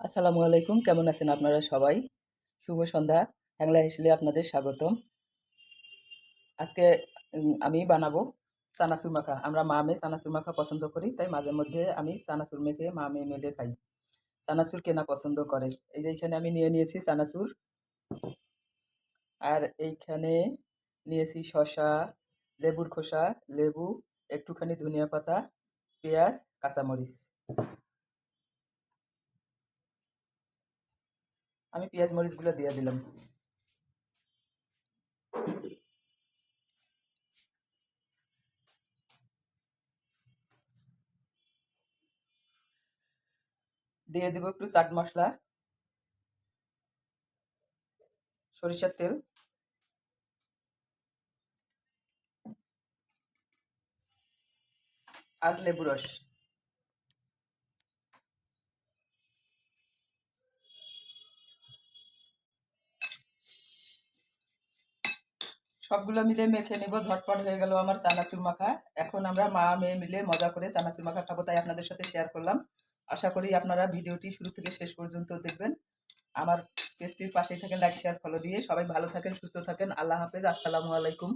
আসসালামু আলাইকুম, কেমন আছেন আপনারা সবাই? শুভ সন্ধ্যা। হ্যাংলা হেসেলে আপনাদের স্বাগতম। আজকে আমি বানাবো চানাচুর মাখা। আমরা মা-মেয়ে চানাচুর মাখা পছন্দ করি, তাই মাঝে মধ্যে আমি চানাচুর মেখে মা-মেয়ে মিলে খাই। চানাচুর কে না পছন্দ করে? এই যে এইখানে আমি নিয়ে নিয়েছি চানাচুর, আর এইখানে নিয়েছি শসা, লেবুর খোসা, লেবু, একটুখানি ধনিয়া পাতা, পেঁয়াজ, কাঁচামরিচ। আমি পেঁয়াজ মরিচগুলো দিয়ে দিলাম। দিয়ে দেবো একটু চাট মশলা, সরিষার তেল, আর লেবু রস। সবগুলো মিলে মেখে নেব। ঝটপট হয়ে গেল আমার চানাচুর মাখা। এখন আমরা মা মেয়ে মিলে মজা করে চানাচুর মাখা খাবো, তাই আপনাদের সাথে শেয়ার করলাম। আশা করি আপনারা ভিডিওটি শুরু থেকে শেষ পর্যন্ত দেখবেন। আমার পেজটির পাশেই থাকেন, লাইক শেয়ার ফলো দিয়ে। সবাই ভালো থাকেন, সুস্থ থাকেন। আল্লাহ হাফেজ, আসসালামু আলাইকুম।